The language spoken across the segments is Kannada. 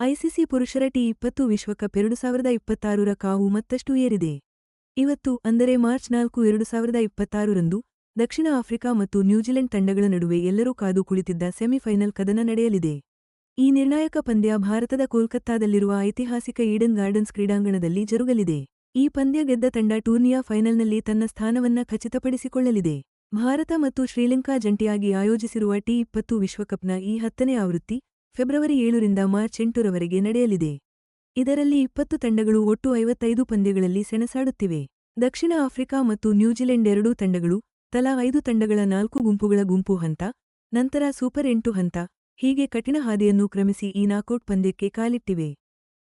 ಐಸಿಸಿ ಪುರುಷರ ಟಿ20 ವಿಶ್ವಕಪ್ 2026ರ ಕಾವು ಮತ್ತಷ್ಟು ಏರಿದೆ. ಇವತ್ತು ಅಂದರೆ ಮಾರ್ಚ್ 4, 2026ರಂದು ದಕ್ಷಿಣ ಆಫ್ರಿಕಾ ಮತ್ತು ನ್ಯೂಜಿಲೆಂಡ್ ತಂಡಗಳ ನಡುವೆ ಎಲ್ಲರೂ ಕಾದು ಕುಳಿತಿದ್ದ ಸೆಮಿಫೈನಲ್ ಕದನ ನಡೆಯಲಿದೆ. ಈ ನಿರ್ಣಾಯಕ ಪಂದ್ಯ ಭಾರತದ ಕೋಲ್ಕತ್ತಾದಲ್ಲಿರುವ ಐತಿಹಾಸಿಕ ಈಡನ್ ಗಾರ್ಡನ್ಸ್ ಕ್ರೀಡಾಂಗಣದಲ್ಲಿ ಜರುಗಲಿದೆ. ಈ ಪಂದ್ಯ ಗೆದ್ದ ತಂಡ ಟೂರ್ನಿಯ ಫೈನಲ್ನಲ್ಲಿ ತನ್ನ ಸ್ಥಾನವನ್ನ ಖಚಿತಪಡಿಸಿಕೊಳ್ಳಲಿದೆ. ಭಾರತ ಮತ್ತು ಶ್ರೀಲಂಕಾ ಜಂಟಿಯಾಗಿ ಆಯೋಜಿಸಿರುವ ಟಿ20 ವಿಶ್ವಕಪ್ನ ಈ 10ನೇ ಆವೃತ್ತಿ ಫೆಬ್ರವರಿ 7ರಿಂದ ಮಾರ್ಚ್ 8ರವರೆಗೆ ನಡೆಯಲಿದೆ. ಇದರಲ್ಲಿ 20 ತಂಡಗಳು ಒಟ್ಟು 55 ಪಂದ್ಯಗಳಲ್ಲಿ ಸೆಣಸಾಡುತ್ತಿವೆ. ದಕ್ಷಿಣ ಆಫ್ರಿಕಾ ಮತ್ತು ನ್ಯೂಜಿಲೆಂಡ್ ಎರಡೂ ತಂಡಗಳು ತಲಾ 5 ತಂಡಗಳ 4 ಗುಂಪುಗಳ ಗುಂಪು ಹಂತ, ನಂತರ ಸೂಪರ್ 8 ಹಂತ, ಹೀಗೆ ಕಠಿಣ ಹಾದಿಯನ್ನು ಕ್ರಮಿಸಿ ಈ ನಾಕೌಟ್ ಪಂದ್ಯಕ್ಕೆ ಕಾಲಿಟ್ಟಿವೆ.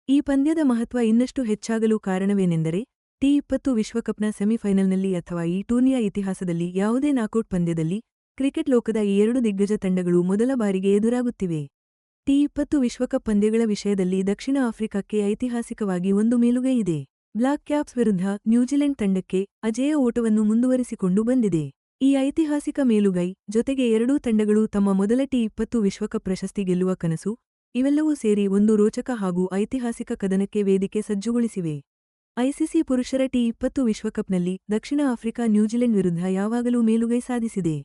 ಈ ಪಂದ್ಯದ ಮಹತ್ವ ಇನ್ನಷ್ಟು ಹೆಚ್ಚಾಗಲು ಕಾರಣವೇನೆಂದರೆ ಟಿ20 ವಿಶ್ವಕಪ್ನ ಸೆಮಿಫೈನಲ್ನಲ್ಲಿ ಅಥವಾ ಈ ಟೂರ್ನಿಯ ಇತಿಹಾಸದಲ್ಲಿ ಯಾವುದೇ ನಾಕೌಟ್ ಪಂದ್ಯದಲ್ಲಿ ಕ್ರಿಕೆಟ್ ಲೋಕದ ಈ ಎರಡು ದಿಗ್ಗಜ ತಂಡಗಳು ಮೊದಲ ಬಾರಿಗೆ ಎದುರಾಗುತ್ತಿವೆ. ಟಿ20 ವಿಶ್ವಕಪ್ ಪಂದ್ಯಗಳ ವಿಷಯದಲ್ಲಿ ದಕ್ಷಿಣ ಆಫ್ರಿಕಾಕ್ಕೆ ಐತಿಹಾಸಿಕವಾಗಿ ಒಂದು ಮೇಲುಗೈ ಇದೆ. ಬ್ಲಾಕ್ ಕ್ಯಾಪ್ಸ್ ವಿರುದ್ಧ ನ್ಯೂಜಿಲೆಂಡ್ ತಂಡಕ್ಕೆ ಅಜೇಯ ಓಟವನ್ನು ಮುಂದುವರಿಸಿಕೊಂಡು ಬಂದಿದೆ. ಈ ಐತಿಹಾಸಿಕ ಮೇಲುಗೈ ಜೊತೆಗೆ ಎರಡೂ ತಂಡಗಳು ತಮ್ಮ ಮೊದಲ ಟಿ20 ವಿಶ್ವಕಪ್ ಪ್ರಶಸ್ತಿ ಗೆಲ್ಲುವ ಕನಸು, ಇವೆಲ್ಲವೂ ಸೇರಿ ಒಂದು ರೋಚಕ ಹಾಗೂ ಐತಿಹಾಸಿಕ ಕದನಕ್ಕೆ ವೇದಿಕೆ ಸಜ್ಜುಗೊಳಿಸಿವೆ. ಐಸಿಸಿ ಪುರುಷರ ಟಿ20 ವಿಶ್ವಕಪ್ನಲ್ಲಿ ದಕ್ಷಿಣ ಆಫ್ರಿಕಾ ನ್ಯೂಜಿಲೆಂಡ್ ವಿರುದ್ಧ ಯಾವಾಗಲೂ ಮೇಲುಗೈ ಸಾಧಿಸಿದೆ.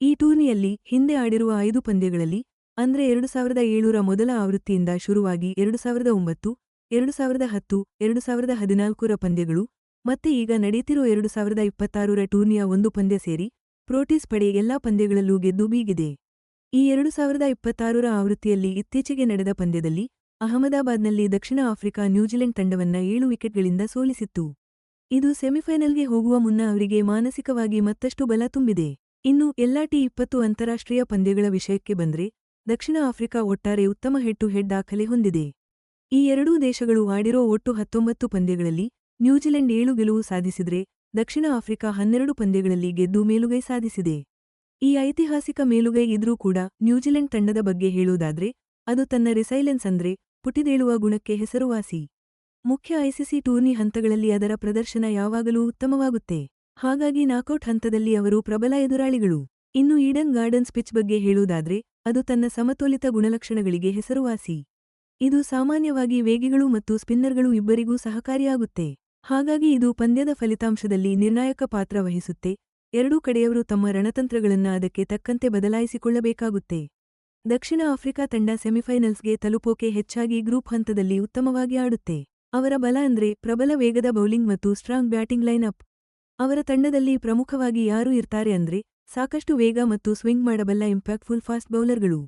ಈ ಟೂರ್ನಿಯಲ್ಲಿ ಹಿಂದೆ ಆಡಿರುವ 5 ಪಂದ್ಯಗಳಲ್ಲಿ ಅಂದ್ರೆ 2007ರ ಮೊದಲ ಆವೃತ್ತಿಯಿಂದ ಶುರುವಾಗಿ 2009, 2010, 2014ರ ಪಂದ್ಯಗಳು ಮತ್ತೆ ಈಗ ನಡೆಯುತ್ತಿರೋ 2026ರ ಟೂರ್ನಿಯ ಒಂದು ಪಂದ್ಯ ಸೇರಿ ಪ್ರೋಟೀಸ್ ಪಡೆ ಎಲ್ಲಾ ಪಂದ್ಯಗಳಲ್ಲೂ ಗೆದ್ದು ಬೀಗಿದೆ. ಈ 2026ರ ಆವೃತ್ತಿಯಲ್ಲಿ ಇತ್ತೀಚೆಗೆ ನಡೆದ ಪಂದ್ಯದಲ್ಲಿ ಅಹಮದಾಬಾದ್ನಲ್ಲಿ ದಕ್ಷಿಣ ಆಫ್ರಿಕಾ ನ್ಯೂಜಿಲೆಂಡ್ ತಂಡವನ್ನ 7 ವಿಕೆಟ್ಗಳಿಂದ ಸೋಲಿಸಿತ್ತು. ಇದು ಸೆಮಿಫೈನಲ್ಗೆ ಹೋಗುವ ಮುನ್ನ ಅವರಿಗೆ ಮಾನಸಿಕವಾಗಿ ಮತ್ತಷ್ಟು ಬಲ ತುಂಬಿದೆ. ಇನ್ನು ಎಲ್ಲಾ ಟಿ20 ಅಂತಾರಾಷ್ಟ್ರೀಯ ಪಂದ್ಯಗಳ ವಿಷಯಕ್ಕೆ ಬಂದ್ರೆ ದಕ್ಷಿಣ ಆಫ್ರಿಕಾ ಒಟ್ಟಾರೆ ಉತ್ತಮ ಹೆಡ್ ಟು ಹೆಡ್ ದಾಖಲೆ ಹೊಂದಿದೆ. ಈ ಎರಡೂ ದೇಶಗಳು ಆಡಿರೋ ಒಟ್ಟು 19 ಪಂದ್ಯಗಳಲ್ಲಿ ನ್ಯೂಜಿಲೆಂಡ್ 7 ಗೆಲುವು ಸಾಧಿಸಿದ್ರೆ ದಕ್ಷಿಣ ಆಫ್ರಿಕಾ 12 ಪಂದ್ಯಗಳಲ್ಲಿ ಗೆದ್ದು ಮೇಲುಗೈ ಸಾಧಿಸಿದೆ. ಈ ಐತಿಹಾಸಿಕ ಮೇಲುಗೈ ಇದ್ರೂ ಕೂಡ ನ್ಯೂಜಿಲೆಂಡ್ ತಂಡದ ಬಗ್ಗೆ ಹೇಳೋದಾದ್ರೆ ಅದು ತನ್ನ ರಿಸೈಲೆನ್ಸ್ ಅಂದ್ರೆ ಪುಟಿದೇಳುವ ಗುಣಕ್ಕೆ ಹೆಸರುವಾಸಿ. ಮುಖ್ಯ ಐಸಿಸಿ ಟೂರ್ನಿ ಹಂತಗಳಲ್ಲಿ ಅದರ ಪ್ರದರ್ಶನ ಯಾವಾಗಲೂ ಉತ್ತಮವಾಗುತ್ತೆ. ಹಾಗಾಗಿ ನಾಕೌಟ್ ಹಂತದಲ್ಲಿ ಅವರು ಪ್ರಬಲ ಎದುರಾಳಿಗಳು. ಇನ್ನು ಈಡನ್ ಗಾರ್ಡನ್ಸ್ ಪಿಚ್ ಬಗ್ಗೆ ಹೇಳೋದಾದ್ರೆ ಅದು ತನ್ನ ಸಮತೋಲಿತ ಗುಣಲಕ್ಷಣಗಳಿಗೆ ಹೆಸರುವಾಸಿ. ಇದು ಸಾಮಾನ್ಯವಾಗಿ ವೇಗಿಗಳು ಮತ್ತು ಸ್ಪಿನ್ನರ್ಗಳು ಇಬ್ಬರಿಗೂ ಸಹಕಾರಿಯಾಗುತ್ತೆ. ಹಾಗಾಗಿ ಇದು ಪಂದ್ಯದ ಫಲಿತಾಂಶದಲ್ಲಿ ನಿರ್ಣಾಯಕ ಪಾತ್ರ ವಹಿಸುತ್ತೆ. ಎರಡೂ ಕಡೆಯವರು ತಮ್ಮ ರಣತಂತ್ರಗಳನ್ನ ಅದಕ್ಕೆ ತಕ್ಕಂತೆ ಬದಲಾಯಿಸಿಕೊಳ್ಳಬೇಕಾಗುತ್ತೆ. ದಕ್ಷಿಣ ಆಫ್ರಿಕಾ ತಂಡ ಸೆಮಿಫೈನಲ್ಸ್ಗೆ ತಲುಪೋಕೆ ಹೆಚ್ಚಾಗಿ ಗ್ರೂಪ್ ಹಂತದಲ್ಲಿ ಉತ್ತಮವಾಗಿ ಆಡುತ್ತೆ. ಅವರ ಬಲ ಅಂದ್ರೆ ಪ್ರಬಲ ವೇಗದ ಬೌಲಿಂಗ್ ಮತ್ತು ಸ್ಟ್ರಾಂಗ್ ಬ್ಯಾಟಿಂಗ್ ಲೈನ್ ಅಪ್. ಅವರ ತಂಡದಲ್ಲಿ ಪ್ರಮುಖವಾಗಿ ಯಾರು ಇರ್ತಾರೆ ಅಂದ್ರೆ ಸಾಕಷ್ಟು ವೇಗ ಮತ್ತು ಸ್ವಿಂಗ್ ಮಾಡಬಲ್ಲ ಇಂಪ್ಯಾಕ್ಟ್ಫುಲ್ ಫಾಸ್ಟ್ ಬೌಲರ್ಗಳು.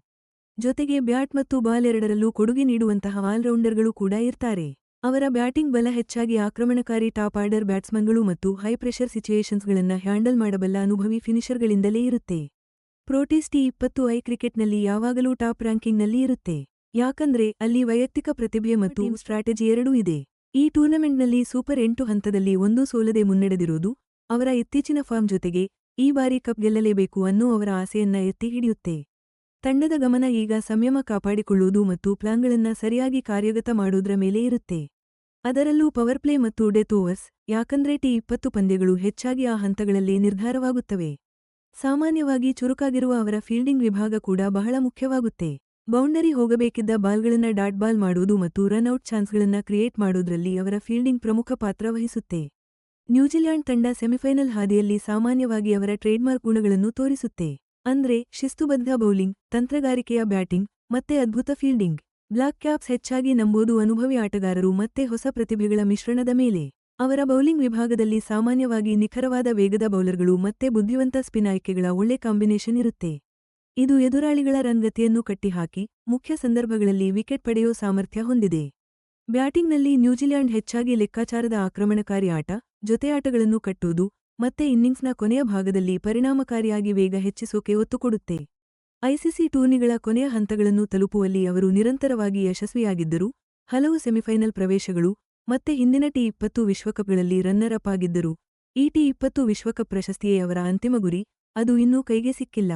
ಜೊತೆಗೆ ಬ್ಯಾಟ್ ಮತ್ತು ಬಾಲ್ ಎರಡರಲ್ಲೂ ಕೊಡುಗೆ ನೀಡುವಂತಹ ಆಲ್ರೌಂಡರ್ಗಳು ಕೂಡ ಇರ್ತಾರೆ. ಅವರ ಬ್ಯಾಟಿಂಗ್ ಬಲ ಹೆಚ್ಚಾಗಿ ಆಕ್ರಮಣಕಾರಿ ಟಾಪ್ ಆರ್ಡರ್ ಬ್ಯಾಟ್ಸ್ಮನ್ಗಳು ಮತ್ತು ಹೈ ಪ್ರೆಷರ್ ಸಿಚುಯೇಷನ್ಸ್ಗಳನ್ನ ಹ್ಯಾಂಡಲ್ ಮಾಡಬಲ್ಲ ಅನುಭವಿ ಫಿನಿಷರ್ಗಳಿಂದಲೇ ಇರುತ್ತೆ. ಪ್ರೋಟೀಸ್ ಟಿ20 ಕ್ರಿಕೆಟ್ನಲ್ಲಿ ಯಾವಾಗಲೂ ಟಾಪ್ ರ್ಯಾಂಕಿಂಗ್ನಲ್ಲಿ ಇರುತ್ತೆ. ಯಾಕಂದ್ರೆ ಅಲ್ಲಿ ವೈಯಕ್ತಿಕ ಪ್ರತಿಭೆ ಮತ್ತು ಸ್ಟ್ರಾಟಜಿ ಎರಡೂ ಇದೆ. ಈ ಟೂರ್ನಮೆಂಟ್ನಲ್ಲಿ ಸೂಪರ್ 8 ಹಂತದಲ್ಲಿ ಒಂದೂ ಸೋಲದೆ ಮುನ್ನಡೆದಿರೋದು ಅವರ ಇತ್ತೀಚಿನ ಫಾರ್ಮ್ ಜೊತೆಗೆ ಈ ಬಾರಿ ಕಪ್ ಗೆಲ್ಲಲೇಬೇಕು ಅನ್ನೋ ಅವರ ಆಸೆಯನ್ನ ಎತ್ತಿ ಹಿಡಿಯುತ್ತೆ. ತಂಡದ ಗಮನ ಈಗ ಸಂಯಮ ಕಾಪಾಡಿಕೊಳ್ಳುವುದು ಮತ್ತು ಪ್ಲಾನ್ಗಳನ್ನ ಸರಿಯಾಗಿ ಕಾರ್ಯಗತ ಮಾಡೋದ್ರ ಮೇಲೆ ಇರುತ್ತೆ. ಅದರಲ್ಲೂ ಪವರ್ ಪ್ಲೇ ಮತ್ತು ಡೆತ್ ಓವರ್ಸ್, ಯಾಕಂದ್ರೆ ಟಿ20 ಪಂದ್ಯಗಳು ಹೆಚ್ಚಾಗಿ ಆ ಹಂತಗಳಲ್ಲೇ ನಿರ್ಧಾರವಾಗುತ್ತವೆ. ಸಾಮಾನ್ಯವಾಗಿ ಚುರುಕಾಗಿರುವ ಅವರ ಫೀಲ್ಡಿಂಗ್ ವಿಭಾಗ ಕೂಡ ಬಹಳ ಮುಖ್ಯವಾಗುತ್ತೆ. ಬೌಂಡರಿ ಹೋಗಬೇಕಿದ್ದ ಬಾಲ್ಗಳನ್ನ ಡಾಟ್ ಬಾಲ್ ಮಾಡೋದು ಮತ್ತು ರನ್ಔಟ್ ಚಾನ್ಸ್ಗಳನ್ನ ಕ್ರಿಯೇಟ್ ಮಾಡೋದ್ರಲ್ಲಿ ಅವರ ಫೀಲ್ಡಿಂಗ್ ಪ್ರಮುಖ ಪಾತ್ರ ವಹಿಸುತ್ತೆ. ನ್ಯೂಜಿಲೆಂಡ್ ತಂಡ ಸೆಮಿಫೈನಲ್ ಹಾದಿಯಲ್ಲಿ ಸಾಮಾನ್ಯವಾಗಿ ಅವರ ಟ್ರೇಡ್ಮಾರ್ಕ್ ಗುಣಗಳನ್ನು ತೋರಿಸುತ್ತೆ. ಅಂದ್ರೆ ಶಿಸ್ತುಬದ್ಧ ಬೌಲಿಂಗ್, ತಂತ್ರಗಾರಿಕೆಯ ಬ್ಯಾಟಿಂಗ್, ಮತ್ತೆ ಅದ್ಭುತ ಫೀಲ್ಡಿಂಗ್. ಬ್ಲಾಕ್ ಕ್ಯಾಪ್ಸ್ ಹೆಚ್ಚಾಗಿ ನಂಬೋದು ಅನುಭವಿ ಆಟಗಾರರು ಮತ್ತೆ ಹೊಸ ಪ್ರತಿಭೆಗಳ ಮಿಶ್ರಣದ ಮೇಲೆ. ಅವರ ಬೌಲಿಂಗ್ ವಿಭಾಗದಲ್ಲಿ ಸಾಮಾನ್ಯವಾಗಿ ನಿಖರವಾದ ವೇಗದ ಬೌಲರ್ಗಳು ಮತ್ತೆ ಬುದ್ಧಿವಂತ ಸ್ಪಿನ್ ಆಯ್ಕೆಗಳ ಒಳ್ಳೆ ಕಾಂಬಿನೇಷನ್ ಇರುತ್ತೆ. ಇದು ಎದುರಾಳಿಗಳ ರನ್ ಗತಿಯನ್ನು ಕಟ್ಟಿಹಾಕಿ ಮುಖ್ಯ ಸಂದರ್ಭಗಳಲ್ಲಿ ವಿಕೆಟ್ ಪಡೆಯೋ ಸಾಮರ್ಥ್ಯ ಹೊಂದಿದೆ. ಬ್ಯಾಟಿಂಗ್ನಲ್ಲಿ ನ್ಯೂಜಿಲೆಂಡ್ ಹೆಚ್ಚಾಗಿ ಲೆಕ್ಕಾಚಾರದ ಆಕ್ರಮಣಕಾರಿ ಆಟ, ಜೊತೆಯಾಟಗಳನ್ನು ಕಟ್ಟುವುದು ಮತ್ತೆ ಇನ್ನಿಂಗ್ಸ್ನ ಕೊನೆಯ ಭಾಗದಲ್ಲಿ ಪರಿಣಾಮಕಾರಿಯಾಗಿ ವೇಗ ಹೆಚ್ಚಿಸೋಕೆ ಒತ್ತು ಕೊಡುತ್ತೆ. ಐಸಿಸಿ ಟೂರ್ನಿಗಳ ಕೊನೆಯ ಹಂತಗಳನ್ನು ತಲುಪುವಲ್ಲಿ ಅವರು ನಿರಂತರವಾಗಿ ಯಶಸ್ವಿಯಾಗಿದ್ದರು. ಹಲವು ಸೆಮಿಫೈನಲ್ ಪ್ರವೇಶಗಳು ಮತ್ತೆ ಹಿಂದಿನ ಟಿ20 ವಿಶ್ವಕಪ್ಗಳಲ್ಲಿ ರನ್ನರ್ ಅಪ್ ಆಗಿದ್ದರು. ಈ ಟಿ20 ವಿಶ್ವಕಪ್ ಪ್ರಶಸ್ತಿಯೇ ಅವರ ಅಂತಿಮ ಗುರಿ, ಅದು ಇನ್ನೂ ಕೈಗೆ ಸಿಕ್ಕಿಲ್ಲ.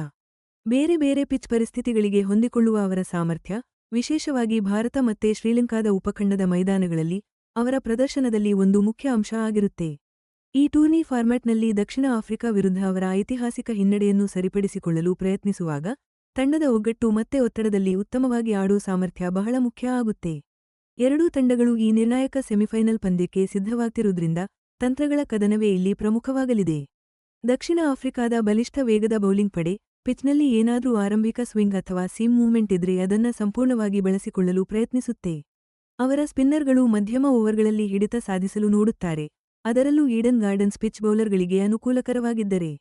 ಬೇರೆ ಬೇರೆ ಪಿಚ್ ಪರಿಸ್ಥಿತಿಗಳಿಗೆ ಹೊಂದಿಕೊಳ್ಳುವ ಅವರ ಸಾಮರ್ಥ್ಯ, ವಿಶೇಷವಾಗಿ ಭಾರತ ಮತ್ತೆ ಶ್ರೀಲಂಕಾದ ಉಪಖಂಡದ ಮೈದಾನಗಳಲ್ಲಿ ಅವರ ಪ್ರದರ್ಶನದಲ್ಲಿ ಒಂದು ಮುಖ್ಯ ಅಂಶ ಆಗಿರುತ್ತೆ. ಈ ಟೂರ್ನಿ ಫಾರ್ಮ್ಯಾಟ್ನಲ್ಲಿ ದಕ್ಷಿಣ ಆಫ್ರಿಕಾ ವಿರುದ್ಧ ಅವರ ಐತಿಹಾಸಿಕ ಹಿನ್ನಡೆಯನ್ನು ಸರಿಪಡಿಸಿಕೊಳ್ಳಲು ಪ್ರಯತ್ನಿಸುವಾಗ ತಂಡದ ಒಗ್ಗಟ್ಟು ಮತ್ತೆ ಒತ್ತಡದಲ್ಲಿ ಉತ್ತಮವಾಗಿ ಆಡೋ ಸಾಮರ್ಥ್ಯ ಬಹಳ ಮುಖ್ಯ ಆಗುತ್ತೆ. ಎರಡೂ ತಂಡಗಳು ಈ ನಿರ್ಣಾಯಕ ಸೆಮಿಫೈನಲ್ ಪಂದ್ಯಕ್ಕೆ ಸಿದ್ಧವಾಗ್ತಿರುವುದರಿಂದ ತಂತ್ರಗಳ ಕದನವೇ ಇಲ್ಲಿ ಪ್ರಮುಖವಾಗಲಿದೆ. ದಕ್ಷಿಣ ಆಫ್ರಿಕಾದ ಬಲಿಷ್ಠ ವೇಗದ ಬೌಲಿಂಗ್ ಪಡೆ ಪಿಚ್ನಲ್ಲಿ ಏನಾದ್ರೂ ಆರಂಭಿಕ ಸ್ವಿಂಗ್ ಅಥವಾ ಸೀಮ್ ಮೂವ್ಮೆಂಟ್ ಇದ್ರೆ ಅದನ್ನ ಸಂಪೂರ್ಣವಾಗಿ ಬಳಸಿಕೊಳ್ಳಲು ಪ್ರಯತ್ನಿಸುತ್ತೆ. ಅವರ ಸ್ಪಿನ್ನರ್ಗಳು ಮಧ್ಯಮ ಓವರ್ಗಳಲ್ಲಿ ಹಿಡಿತ ಸಾಧಿಸಲು ನೋಡುತ್ತಾರೆ, ಅದರಲ್ಲೂ ಈಡನ್ ಗಾರ್ಡನ್ಸ್ ಪಿಚ್ ಬೌಲರ್ಗಳಿಗೆ ಅನುಕೂಲಕರವಾಗಿದ್ದರೆ.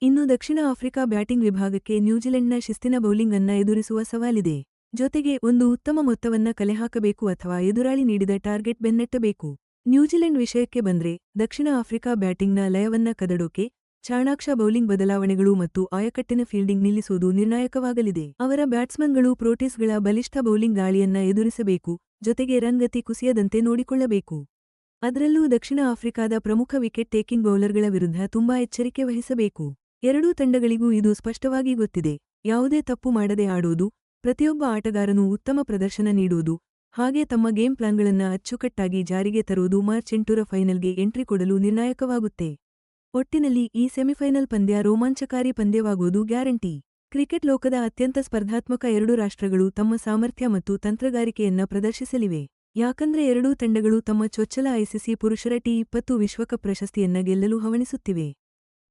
ಇನ್ನು ದಕ್ಷಿಣ ಆಫ್ರಿಕಾ ಬ್ಯಾಟಿಂಗ್ ವಿಭಾಗಕ್ಕೆ ನ್ಯೂಜಿಲೆಂಡ್ನ ಶಿಸ್ತಿನ ಬೌಲಿಂಗ್ ಅನ್ನ ಎದುರಿಸುವ ಸವಾಲಿದೆ. ಜೊತೆಗೆ ಒಂದು ಉತ್ತಮ ಮೊತ್ತವನ್ನ ಕಲೆಹಾಕಬೇಕು ಅಥವಾ ಎದುರಾಳಿ ನೀಡಿದ ಟಾರ್ಗೆಟ್ ಬೆನ್ನಟ್ಟಬೇಕು. ನ್ಯೂಜಿಲೆಂಡ್ ವಿಷಯಕ್ಕೆ ಬಂದ್ರೆ ದಕ್ಷಿಣ ಆಫ್ರಿಕಾ ಬ್ಯಾಟಿಂಗ್ನ ಲಯವನ್ನ ಕದಡೋಕೆ ಚಾಣಾಕ್ಷ ಬೌಲಿಂಗ್ ಬದಲಾವಣೆಗಳು ಮತ್ತು ಆಯಕಟ್ಟಿನ ಫೀಲ್ಡಿಂಗ್ ನಿಲ್ಲಿಸುವುದು ನಿರ್ಣಾಯಕವಾಗಲಿದೆ. ಅವರ ಬ್ಯಾಟ್ಸ್ಮನ್ಗಳು ಪ್ರೋಟೀಸ್ಗಳ ಬಲಿಷ್ಠ ಬೌಲಿಂಗ್ ದಾಳಿಯನ್ನ ಎದುರಿಸಬೇಕು, ಜೊತೆಗೆ ರನ್ ಗತಿ ಕುಸಿಯದಂತೆ ನೋಡಿಕೊಳ್ಳಬೇಕು. ಅದರಲ್ಲೂ ದಕ್ಷಿಣ ಆಫ್ರಿಕಾದ ಪ್ರಮುಖ ವಿಕೆಟ್ ಟೇಕಿಂಗ್ ಬೌಲರ್ಗಳ ವಿರುದ್ಧ ತುಂಬಾ ಎಚ್ಚರಿಕೆ ವಹಿಸಬೇಕು. ಎರಡೂ ತಂಡಗಳಿಗೂ ಇದು ಸ್ಪಷ್ಟವಾಗಿ ಗೊತ್ತಿದೆ. ಯಾವುದೇ ತಪ್ಪು ಮಾಡದೆ ಆಡೋದು, ಪ್ರತಿಯೊಬ್ಬ ಆಟಗಾರನೂ ಉತ್ತಮ ಪ್ರದರ್ಶನ ನೀಡುವುದು, ಹಾಗೆ ತಮ್ಮ ಗೇಮ್ ಪ್ಲಾನ್ಗಳನ್ನ ಅಚ್ಚುಕಟ್ಟಾಗಿ ಜಾರಿಗೆ ತರುವುದು ಮಾರ್ಚ್ 8ರ ಫೈನಲ್ಗೆ ಎಂಟ್ರಿ ಕೊಡಲು ನಿರ್ಣಾಯಕವಾಗುತ್ತೆ. ಒಟ್ಟಿನಲ್ಲಿ ಈ ಸೆಮಿಫೈನಲ್ ಪಂದ್ಯ ರೋಮಾಂಚಕಾರಿ ಪಂದ್ಯವಾಗೋದು ಗ್ಯಾರಂಟಿ. ಕ್ರಿಕೆಟ್ ಲೋಕದ ಅತ್ಯಂತ ಸ್ಪರ್ಧಾತ್ಮಕ ಎರಡು ರಾಷ್ಟ್ರಗಳು ತಮ್ಮ ಸಾಮರ್ಥ್ಯ ಮತ್ತು ತಂತ್ರಗಾರಿಕೆಯನ್ನ ಪ್ರದರ್ಶಿಸಲಿವೆ. ಯಾಕಂದ್ರೆ ಎರಡೂ ತಂಡಗಳು ತಮ್ಮ ಚೊಚ್ಚಲ ಐಸಿಸಿ ಪುರುಷರ ಟಿ20 ವಿಶ್ವಕಪ್ ಪ್ರಶಸ್ತಿಯನ್ನ ಗೆಲ್ಲಲು ಹವಣಿಸುತ್ತಿವೆ.